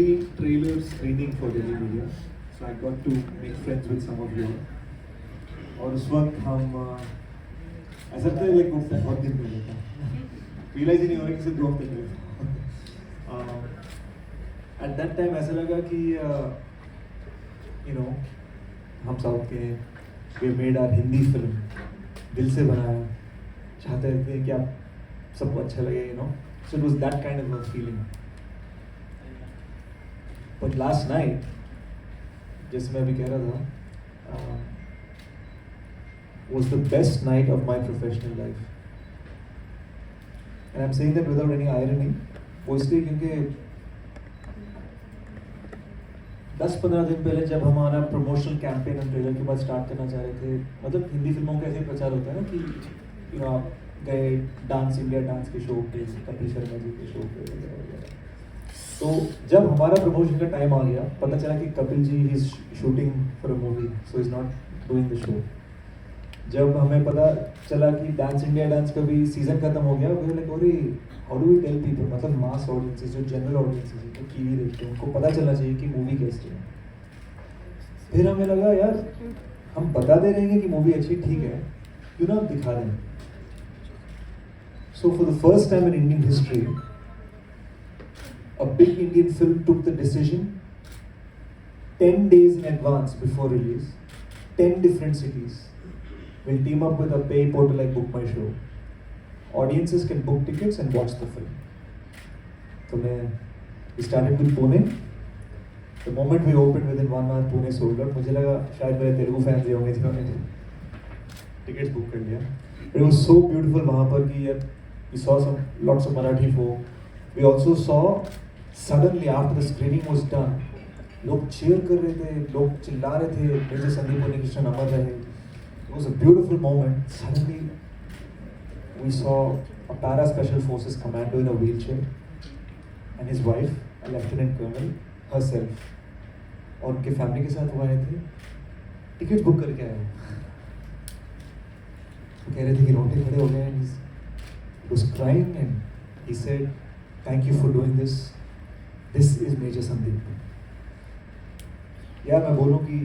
pre-trailer screening for Delhi Media, so I got to make friends with some of you. और उस वक्त हम ऐसा लगता है लाइक वो बहुत दिन पहले था, रियलाइज ही नहीं हो रहा कि सिर्फ 2 हफ्ते पहले था। एट दैट टाइम ऐसा लगा कि हम साउथ के हैं, we made our Hindi film, दिल से बनाया, चाहते थे कि आप सबको अच्छा लगे, सो it was that kind of a feeling. But last night, जैसे मैं अभी कह रहा था, was the best night of my professional life. And I'm saying that without any irony. वो इसलिए क्योंकि 10-15 दिन पहले जब हमारा प्रमोशनल कैंपेन हम ट्रेलर के बाद स्टार्ट करना चाह रहे थे, मतलब हिंदी फिल्मों का ऐसे प्रचार होता है ना कि आप गए डांस इंडिया डांस के शो पे, कपिल शर्मा जी के शो पे वगैरह। तो जब हमारा प्रमोशन का टाइम आ गया, पता चला कि Kapil ji is shooting for a movie, so is not doing the show. जब हमें पता चला कि डांस इंडिया डांस का भी सीजन खत्म हो गया, वी लाइक अरे how do we tell people, मतलब मास ऑडियंसेस जो जनरल ऑडियंसेस जो टीवी देखते हैं उनको पता चलना चाहिए कि मूवी कैसी है। फिर हमें लगा यार हम बता दे रहे हैं कि मूवी अच्छी, ठीक है, क्यों ना दिखा दें। So for the first time in Indian history a big Indian film took the decision 10 days in advance before release, 10 different cities will team up with a pay portal like Book My Show. Audiences can book tickets and watch the film. So we started with Pune. The moment we opened, within 1 hour Pune sold out. मुझे लगा शायद मेरे Telugu fans होंगे जिन्होंने tickets book कर लिया. But it was so beautiful वहाँ पर कि यार we saw lots of Marathi folk. We also saw suddenly after the screening was done, लोग cheer कर रहे थे, लोग चिल्ला रहे थे, मेजर संदीप उन्नीकृष्णन अमर रहे। It was a beautiful moment. Suddenly we saw a para special forces commando in a wheelchair and his wife, a lieutenant colonel herself, और उनके फैमिली के साथ वो आए थे, टिकट बुक करके आए। वो कह रहे थे कि रोटे खड़े हो गए, and he was crying and he said, "Thank you for doing this. This is Major Sandeep." यार मैं बोलूँ कि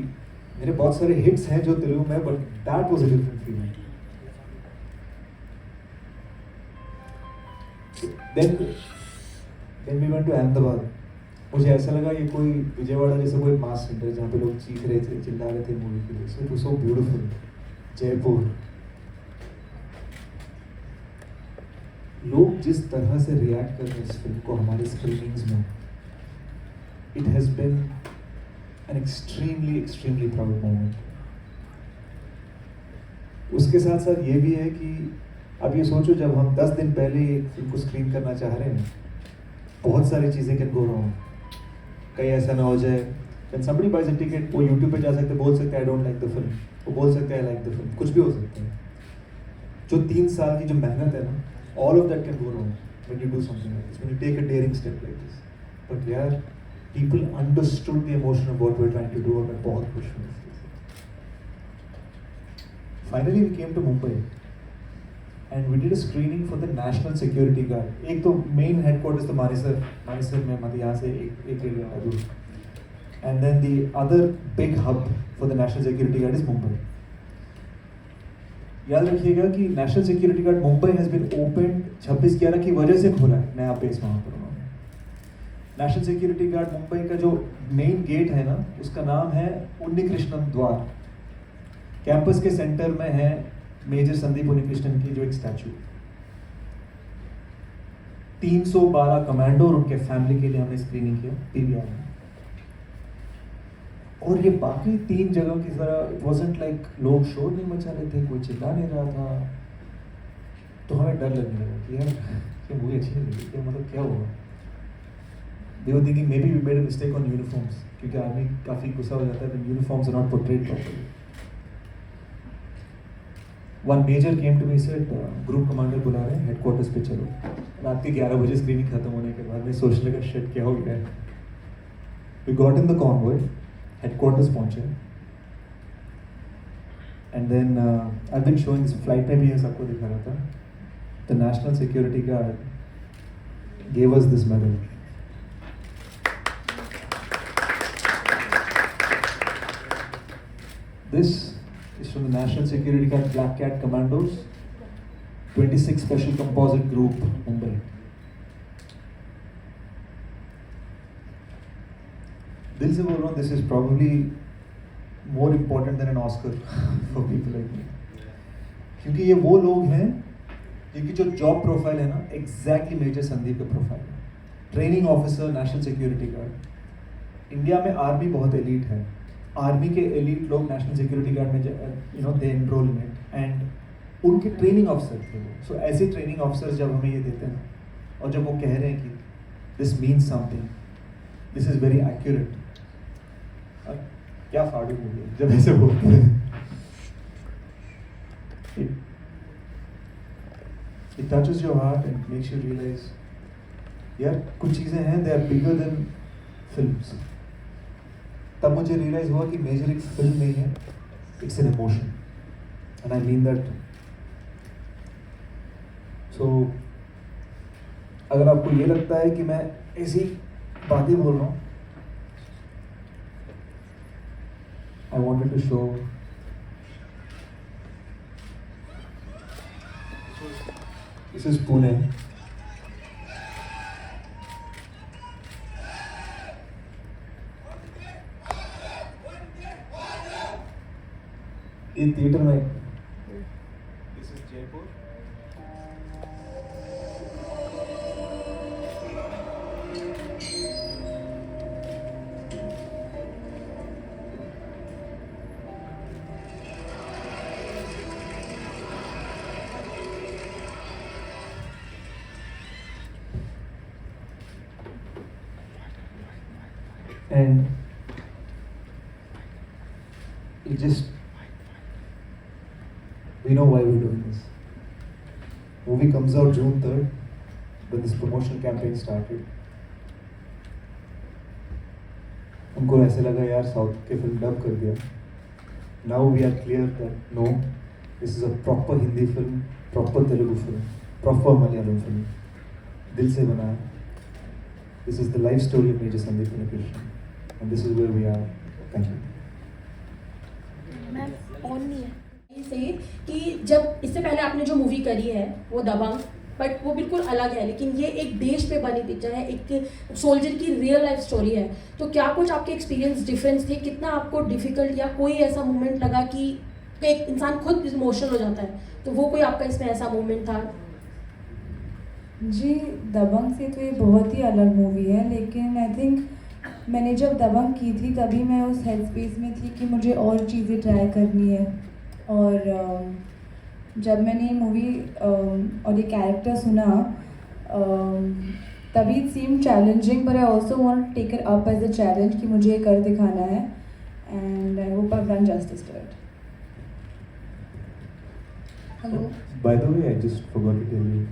मेरे बहुत सारे हिट्स हैं जो तेलुगु में, but that was a different feeling. Then we went to Ahmedabad. मुझे ऐसा लगा ये कोई विजयवाड़ा जैसे कोई मास सेंटर जहाँ पे लोग चीख रहे थे, चिल्ला रहे थे मूवी के लिए। सो it was so beautiful. Jaipur, लोग जिस तरह से रिएक्ट कर रहे हैं इस फिल्म को हमारे स्क्रीनिंग्स में, it has been an extremely proud moment. उसके साथ साथ ये भी है कि अब ये सोचो, जब हम 10 दिन पहले एक फिल्म को स्क्रीन करना चाह रहे हैं, बहुत सारी चीज़ें कैन गो रॉन्ग। कहीं ऐसा ना हो जाए when somebody buys a ticket, वो यूट्यूब पे जा सकते, बोल सकते I don't like the film, वो बोल सकते आई लाइक द फिल्म, कुछ भी हो सकता है। जो 3 साल की जो मेहनत है ना, all of that can go wrong when you do something like this, when you take a daring step like this. But yeah, people understood the emotion of what we're trying to do, and मैं बहुत खुश हूँ। Finally we came to Mumbai and we did a screening for the National Security Guard. एक तो main headquarters तो मानेसर में, मतलब यहाँ से एक एरिया है दूर, and then the other big hub for the National Security Guard is Mumbai. याद रखिएगा कि national security guard Mumbai has been open 26/11 की वजह से खुला है, नया बेस वहाँ पर उन्होंने। नेशनल सिक्योरिटी गार्ड मुंबई का जो मेन गेट है ना, उसका नाम है उन्नीकृष्णन द्वार। कैंपस के सेंटर में है मेजर संदीप उन्नीकृष्णन की जो एक स्टैचू। 312 कमांडो और उनके फैमिली के लिए हमने स्क्रीनिंग किया पीवीआर में। और ये बाकी 3 जगहों की तरह इट वाजंट लाइक लोग शोर नहीं मचा रहे थे, कोई चिल्ला नहीं रहा था। तो हमें डर लगने लगा कि यार ये मूवी अच्छी नहीं लगी, क्या मतलब क्या हुआ। They were thinking maybe we made a mistake on uniforms, क्योंकि आर्मी काफ़ी गुस्सा हो जाता है when uniforms are not portrayed properly. One major came to me, said group commander बुला रहे हैं हेडक्वार्टर्स पे, चलो। रात के 11 बजे स्क्रीनिंग खत्म होने के बाद में सोचने लगा शिट क्या हो गया है। We got in the convoy, headquarters पहुंचे, and then I been showing this flight में भी ये सबको दिखा रहा था। The national security guard gave us this medal. This is from the National Security Guard Black Cat Commandos, 26 Special Composite Group, Mumbai. दिल से बोल रहा हूँ, this is probably more important than an Oscar for people like me. क्योंकि ये वो लोग हैं जिनकी जो जॉब प्रोफाइल है ना, एग्जैक्टली मेजर संदीप का प्रोफाइल है. Training officer, national security guard. India में आर्मी बहुत एलीट है. आर्मी के एलीट लोग नेशनल सिक्योरिटी गार्ड में दे एनरोल में, एंड उनके ट्रेनिंग ऑफिसर थे वो. सो ऐसे ट्रेनिंग ऑफिसर्स जब हमें ये देते हैं और जब वो कह रहे हैं कि this means something, this is very accurate, क्या फाड़ू मूवी है जब ऐसे बोलते हैं. It touches your heart and makes you realize, यार कुछ चीज़ें हैं, they are bigger than films. तब मुझे realize हुआ कि मेजर एक फिल्म नहीं है, it's an emotion, and I mean that. So अगर आपको ये लगता है कि मैं ऐसी बातें बोल रहा हूँ, I wanted to show. This is Pune. In theater में. This is Jaipur. And it just, we know why we're doing this. Movie comes out June 3rd, when this promotional campaign started. हमको ऐसे लगा यार south के film dub कर दिया. Now we are clear that no, this is a proper Hindi film, proper Telugu film, proper Malayalam film. दिल से बना है. This is the life story of Major Sandeep Unnikrishnan. And this is where we are. Thank you. Ma'am on नहीं है. से कि जब इससे पहले आपने जो मूवी करी है वो दबंग, बट वो बिल्कुल अलग है, लेकिन ये एक देश पे बनी पिक्चर है, एक सोल्जर की रियल लाइफ स्टोरी है. तो क्या कुछ आपके एक्सपीरियंस डिफरेंस थे? कितना आपको डिफिकल्ट या कोई ऐसा मोमेंट लगा कि एक इंसान खुद इमोशनल हो जाता है, तो वो कोई आपका इसमें ऐसा मोमेंट था? जी, दबंग से तो ये बहुत ही अलग मूवी है, लेकिन आई थिंक मैंने जब दबंग की थी तभी मैं उस हेड स्पेस में थी कि मुझे और चीज़ें ट्राई करनी है. और जब मैंने ये मूवी और ये कैरेक्टर सुना तभी it seem challenging, but I also want to take it up as a challenge कि मुझे ये कर दिखाना है, and I hope I have done justice to it. Hello, By the way, I just forgot to tell you,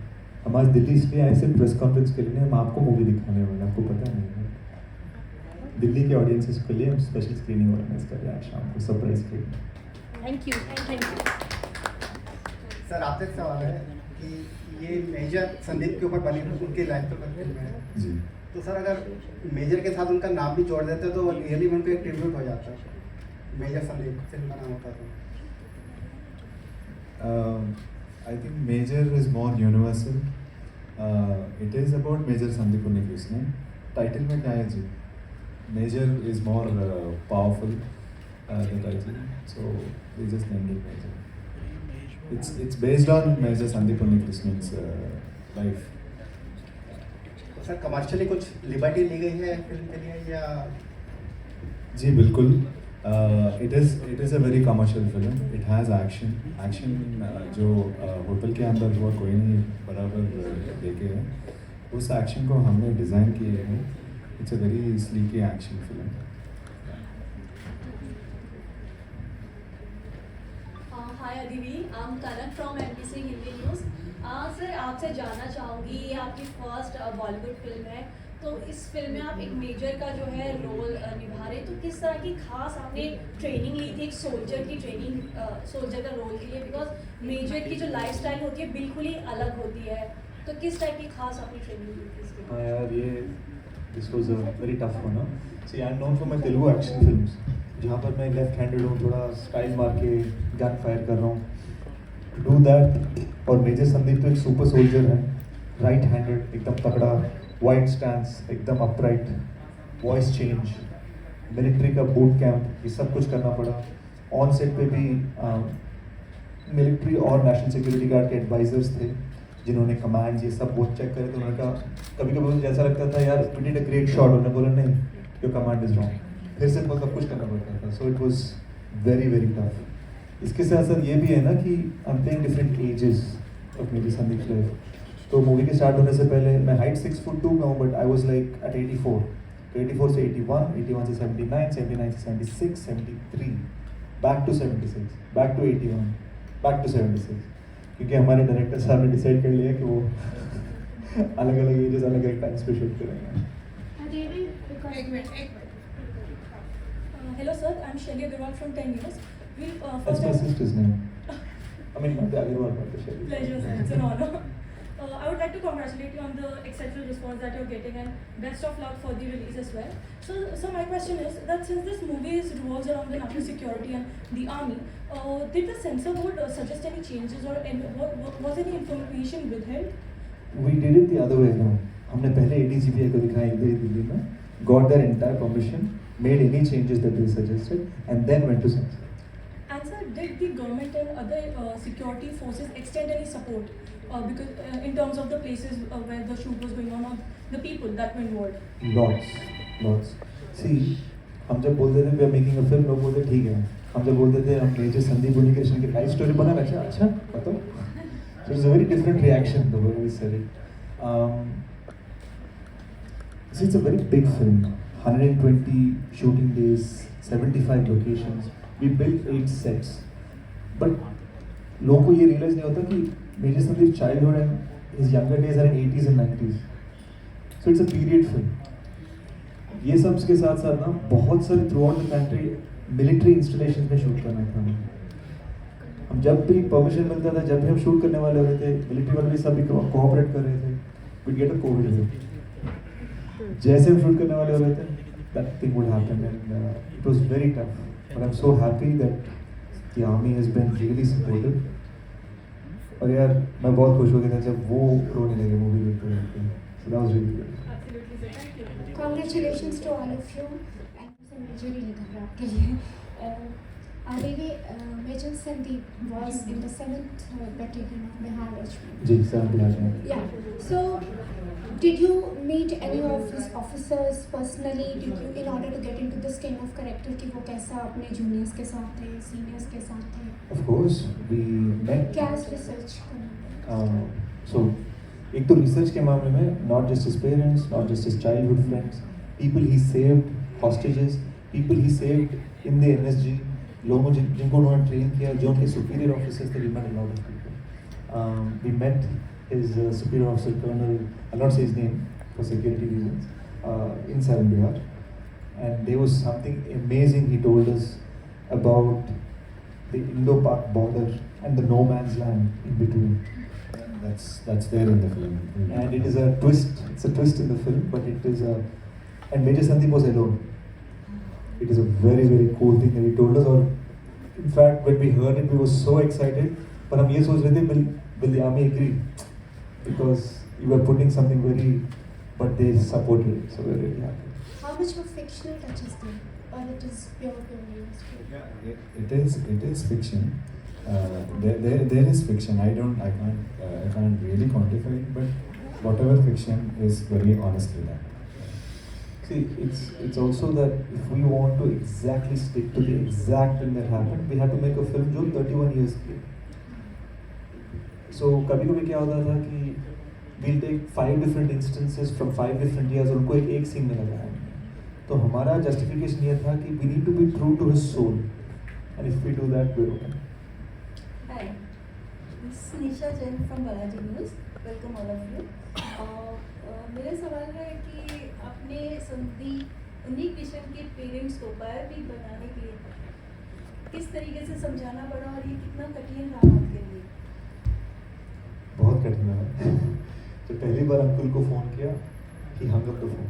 हम आज दिल्ली इसलिए आए सिर्फ प्रेस कॉन्फ्रेंस के लिए, हम आपको मूवी दिखाने वाले हैं. आपको पता नहीं है, दिल्ली के ऑडियंसेस के लिए हम स्पेशल स्क्रीनिंग ऑर्गेनाइज कर रहे हैं शाम को, surprise screening. Thank you. Sir आपसे एक सवाल है कि ये मेजर संदीप के ऊपर बनी उनकी लाइफ पर फिल्म है जी. तो सर अगर मेजर के साथ उनका नाम भी जोड़ देते तो रियली उनको एक ट्रिब्यूट हो जाता है. मेजर संदीप फिल्म का नाम होता तो. I think Major is more universal. It is about Major Sandeep Unnikrishnan. Title में क्या है जी? Major is more powerful, the title. So we just named it Major. It's based on Major Sandeep Unnikrishnan's life. तो sir commercially कुछ liberty ली गई है film के लिए या? जी बिल्कुल. It is a very commercial film. It has action. जो hotel के अंदर हुआ कोई नहीं बराबर देखे हैं. उस एक्शन को हमने डिज़ाइन किए हैं. It's a very sleeky action film. Hi Adivi, I'm Kanak from NBC Hindi News. Sir आपसे जानना चाहूँगी, ये आपकी फर्स्ट बॉलीवुड फिल्म है, तो इस फिल्म में आप एक मेजर का जो है रोल निभा रहे, तो किस तरह की खास आपने ट्रेनिंग ली थी एक सोल्जर की ट्रेनिंग, सोल्जर का रोल के लिए? बिकॉज मेजर की जो लाइफस्टाइल होती है बिल्कुल ही अलग होती है, तो किस टाइप की खास आपने ट्रेनिंग ली थी इसके लिए? हाँ यार, ये This was a very tough one. Huh? See, I'm known for my Telugu action films, जहाँ पर मैं लेफ्ट हैंडेड हूँ, थोड़ा स्टाइल मार के गन फायर कर रहा हूँ. To do that, और मेजर संदीप तो एक सुपर सोल्जर है, राइट हैंडेड, एकदम तगड़ा, वाइड स्टैंस, एकदम अपराइट, वॉइस चेंज, मिलिट्री का बूट कैंप, ये सब कुछ करना पड़ा. ऑन सेट पे भी मिलिट्री और नेशनल सिक्योरिटी गार्ड के एडवाइजर्स थे जिन्होंने कमांड्स ये सब बहुत चेक करे. तो उन्होंने कहा, कभी कभी मुझे ऐसा लगता था यार we did a great shot, उन्होंने बोला नहीं योर कमांड इज रॉन्ग, फिर से सब कुछ करना पड़ता था. So it was very very tough. इसके साथ साथ ये भी है ना कि I am playing different ages of मेरी संदीप लाइफ. तो मूवी के स्टार्ट होने से पहले मैं हाइट 6'2" का हूँ, but I was like at 84. 84 से 81, 81 से 79, 79 से 76, 73, back to 76, back to 81, back to 76. क्योंकि हमारे डायरेक्टर साहब ने डिसाइड कर लिया कि वो अलग अलग एजेस अलग अलग टाइम्स पे शूट करेंगे. Hello sir, I'm Shelly Agarwal from 10 News. That's First my time, sister's name. I mean, not the other one, but the Shelly. pleasure sir, it's an honor. I would like to congratulate you on the exceptional response that you're getting and best of luck for the release as well. So my question is that since this movie revolves around the national security and the army, did the censor board suggest any changes or was any information withheld? We did it the other way around. हमने पहले ADCPI को दिखाया इधर ही दिल्ली में, got their entire permission, made any changes that they suggested, and then went to censor. And sir, did the government and other security forces extend any support because in terms of the places where the shoot was going on or the people that were involved? Lots. See, हम जब बोलते थे we are making a film, लोग बोलते ठीक है. हम जब बोलते थे हम मेजर संदीप उन्नीकृष्णन की लाइफ स्टोरी बनाना, अच्छा बताओ. So it's a very different reaction the way we said it. See, it's a very big film. 120 shooting days, 75 locations. We built 8 sets. But लोगों को ये realize नहीं होता कि major Sandeep childhood and his younger days are in 80s and 90s. So it's a period film. ये सब के साथ साथ ना बहुत सारे throughout the country military installations में shoot करना था हमें. हम जब भी परमिशन मिलता था, जब भी हम शूट करने वाले होते थे, मिलिट्री वाले भी सभी कोऑपरेट कर रहे थे, we get a covid hit. जैसे हम शूट करने वाले होते थे, that thing would happen and it was very tough. But I am so happy that the army has been really supportive. और यार मैं बहुत खुश हो गया था जब वो रोने लगे मूवी देखते देखते. So that was really good. Absolutely sir, thank you. Congratulations to all of you and major लिखा है आपके लिए. Devi, Major Sandeep was in the 7th battalion of Bihar Regiment. जी sir Bihar. Yeah. So, did you meet any of his officers personally? Did you, in order to get into this kind of character, कि वो कैसा अपने juniors के साथ थे, seniors के साथ थे? Of course, we met. क्या research करना? So, एक तो research के मामले में not just his parents, not just his childhood friends, people he saved, hostages, people he saved in the NSG, लोगों जिनको उन्होंने ट्रेन किया, जो उनके सुपीरियर ऑफिसर्स थे. We met a lot of people. We met his superior officer colonel, I not say his name for security reasons, in Southern Bihar, and there was something amazing he told us about the Indo-Pak border and the no man's land in between. That's there in the film. And it is a twist. It's a twist in the film, but it is a. And Major Sandeep was alone. It is a very very cool thing that he told us. Or in fact, when we heard it, we were so excited. पर हम ये सोच रहे थे, will the army agree? Because you were putting something very, but they supported it, so we're really happy. How much of fictional touches there, or it is pure real? It is fiction. There is fiction. I can't really quantify it, but whatever fiction is very honestly done. See, it's also that if we want to exactly stick to the exact thing that happened, we have to make a film जो 31 years की. So कभी-कभी क्या होता था कि we'll take 5 different instances from 5 different years और उनको एक सीन में लगाया. तो हमारा justification ये था कि we need to be true to his soul, and if we do that, we're okay. Hi, this is Nisha Jain from Balaji News. Welcome all of you. मेरा सवाल है कि अपने संदीप उन्नीकृष्णन के पेरेंट्स को बायोपिक बनाने के लिए किस तरीके से समझाना पड़ा और ये कितना कठिन रहा आपके लिए? बहुत कठिन है. जब पहली बार अंकुल को फ़ोन किया, he hung up the phone.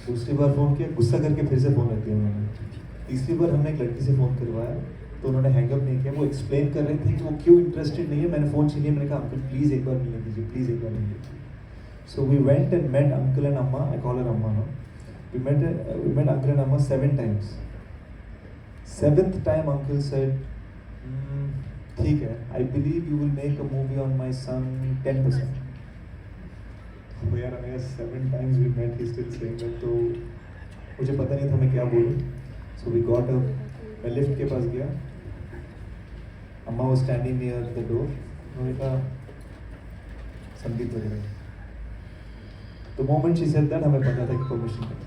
दूसरी बार फ़ोन किया, गुस्सा करके फिर से फ़ोन रख दिया उन्होंने। तीसरी बार हमने एक लड़की से फ़ोन करवाया तो उन्होंने हैंगअप नहीं किया। वो एक्सप्लेन कर रहे थे कि वो क्यों इंटरेस्टेड नहीं है। मैंने फ़ोन छीन लिया, मैंने कहा अंकल प्लीज़ एक बार मिलने दीजिए, प्लीज़ एक बार मिलने दीजिए। So we went and met uncle and Amma, I call her Amma now. We met uncle and amma 7 times. 7th time uncle said, ठीक है, I believe you will make a movie on my son 10%. तो यार हमें 7 times we met, he still saying that, तो मुझे पता नहीं था मैं क्या बोलूँ। So we got up, मैं लिफ्ट के पास गया, अम्मा was standing near the door, उन्होंने कहा संदीप वगैरह। The moment she said that हमें पता था कि परमिशन है।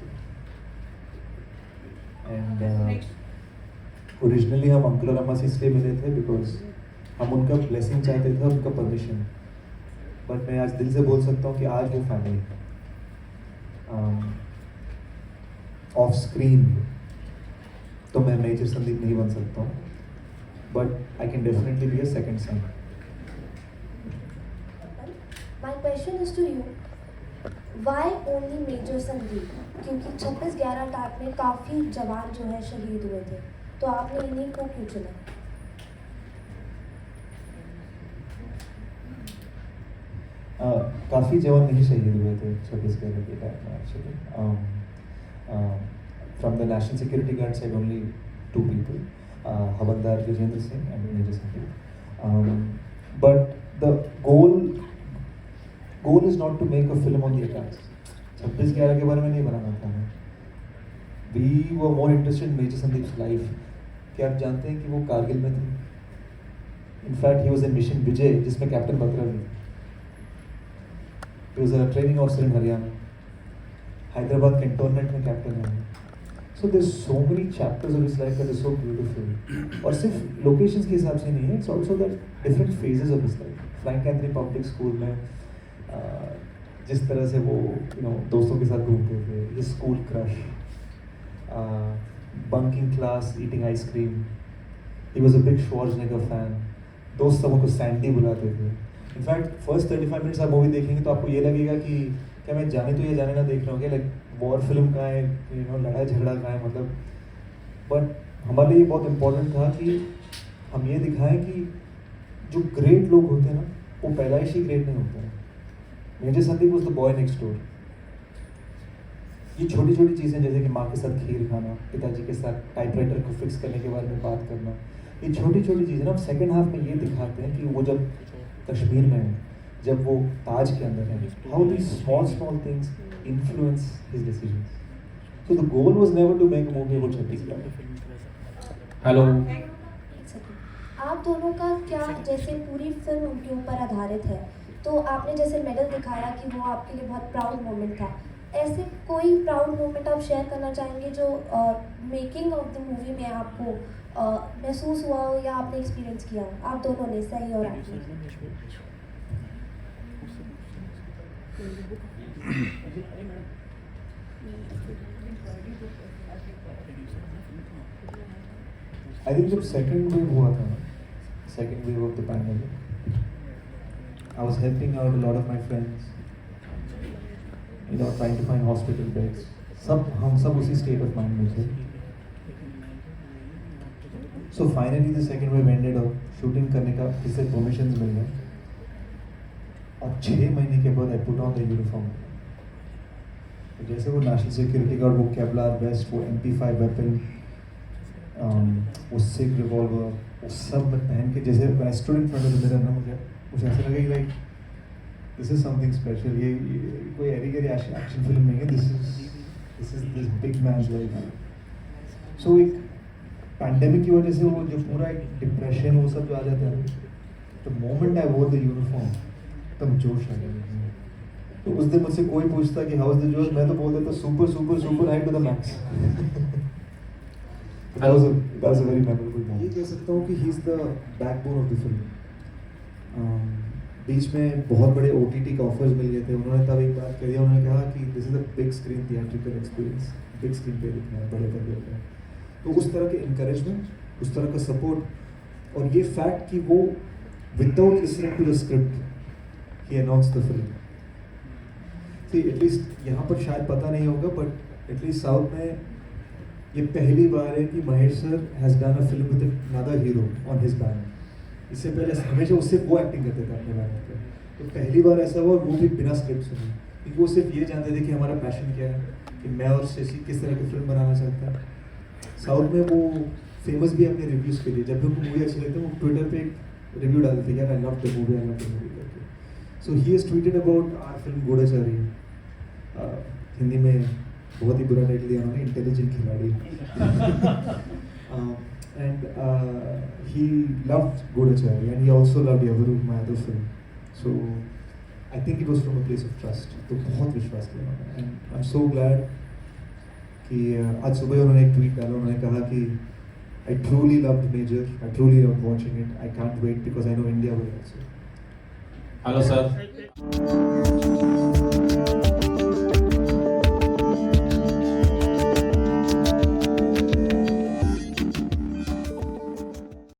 एंड ओरिजिनली हम अंकल और अम्मा से इसलिए मिले थे बिकॉज हम उनका ब्लेसिंग चाहते थे, उनका परमिशन। बट मैं आज दिल से बोल सकता हूँ कि आज वो फैमिली ऑफ स्क्रीन तो मैं मेजर संदीप नहीं बन सकता हूँ, but I can definitely be a second son. My question is to you. Why only Major Sandeep? क्योंकि 26/11 अटैक में काफ़ी जवान जो है शहीद हुए थे, तो आपने इन्हीं को क्यों चुना? काफ़ी जवान नहीं शहीद हुए थे 26/11 के अटैक में actually. From the national security guard side only 2 people, हवलदार Vijender Singh and major Sandeep. But the goal is not to make a film on the attacks. 26/11 के बारे में नहीं बनाना था हमें। We were more interested in Major Sandeep's life. क्या आप जानते हैं कि वो कारगिल में थे? In fact, he was in Mission Vijay, जिसमें कैप्टन बत्रा भी। He was a training officer in Haryana. Hyderabad cantonment में कैप्टन है। So there's so many chapters of his life that is so beautiful. और सिर्फ लोकेशंस के हिसाब से नहीं है, it's also the different phases of his life. Frank Anthony public school में जिस तरह से वो दोस्तों के साथ घूमते थे, ये school crush, bunking class, eating ice cream. He was a big Schwarzenegger fan. दोस्त सब उनको सैंडी बुलाते थे। इनफैक्ट फर्स्ट 35 मिनट्स आप मूवी देखेंगे तो आपको ये लगेगा कि क्या मैं जाने तो ये जाने ना देख रहा हूँ, क्या लाइक वॉर फिल्म का है, लड़ाई झगड़ा का है मतलब। बट हमारे लिए बहुत इम्पोर्टेंट था कि हम ये दिखाएं कि जो ग्रेट लोग होते हैं ना, वो पैदाइशी ग्रेट नहीं होते हैं। Major Sandeep was the boy next door. ये छोटी छोटी चीज़ें जैसे कि माँ के साथ खीर खाना, पिताजी के साथ टाइपराइटर को फिक्स करने के बारे में बात करना, ये छोटी छोटी चीज़ें ना हम सेकेंड हाफ में ये दिखाते हैं कि वो जब कश्मीर में है, जब वो ताज के अंदर है, how these small things influence his decisions. So the goal was never to make a movie about Chhattisgarh. Hello, आप दोनों का क्या, जैसे पूरी फिल्म उनके ऊपर आधारित है, तो आपने जैसे मेडल दिखाया कि वो आपके लिए बहुत प्राउड मोमेंट था, ऐसे कोई प्राउड मोमेंट आप शेयर करना चाहेंगे जो मेकिंग ऑफ द मूवी में आपको महसूस हुआ हो या आपने एक्सपीरियंस किया हो, आप दोनों ने, सही और आपने? आई थिंक जब सेकेंड वेव हुआ था, second wave of the pandemic, I was helping out a lot of my friends, trying to find hospital beds. हम सब उसी state of mind में थे। So finally the second wave ended और shooting करने का फिर से permissions मिल गए। और 6 महीने के बाद I put on the uniform। तो जैसे वो national security guard, वो Kevlar vest, वो MP5 weapon, वो SIG revolver, वो सब मैं पहन के जैसे when I stood in front of the mirror ना, मुझे ऐसा लगा कि like this is something special. ये कोई एरी गरी एक्शन फिल्म नहीं है, this is this big man's life. So एक पैंडेमिक की वजह से वो जो पूरा एक डिप्रेशन वो सब जो आ जाता है, द मोमेंट आई वोर द यूनिफॉर्म तब जोश आ गया। तो उस दिन मुझसे कोई पूछता कि हाउ इज द जोश, मैं तो बोल देता super super super high to the max. That was a very memorable moment. ये कह सकता हूँ कि he is the backbone of the film. बीच में बहुत बड़े OTT के ऑफर्स मिल गए थे, उन्होंने तब एक बात कही, उन्होंने कहा कि this is a big screen theatrical experience, big screen पे दिखना है, बड़े पर्दे पे। तो उस तरह के इंकरेजमेंट, उस तरह का सपोर्ट और ये फैक्ट कि वो without listening to the script ही announce the film. See at least यहाँ पर शायद पता नहीं होगा, बट एटलीस्ट साउथ में ये पहली बार है कि Mahesh sir has done a film with another hero on his banner. इससे पहले हमेशा उससे वो एक्टिंग करते थे अपने बैनर पे, तो पहली बार ऐसा हुआ, वो भी बिना स्क्रिप्ट सुने, क्योंकि वो सिर्फ ये जानते थे कि हमारा पैशन क्या है, कि मैं और शशि किस तरह की फिल्म बनाना चाहता है। साउथ में वो फेमस भी है अपने रिव्यूज़ के लिए, जब भी उनको मूवी अच्छी लगती है वो ट्विटर पे एक रिव्यू डालते हैं, यार I love the movie, I love the movie करके। So he has tweeted about our film Goodachari, Hindi में बहुत ही बुरा टाइटल दिया उन्होंने, intelligent Khiladi. And he loved Goodachari and he also loved Evaru, my other film. So I think it was from a place of trust, तो बहुत विश्वास किया उन्होंने। And I am so glad कि आज सुबह उन्होंने एक ट्वीट डाला, उन्होंने कहा कि I truly loved Major, I truly loved watching it, I can't wait because I know India will also. Hello sir.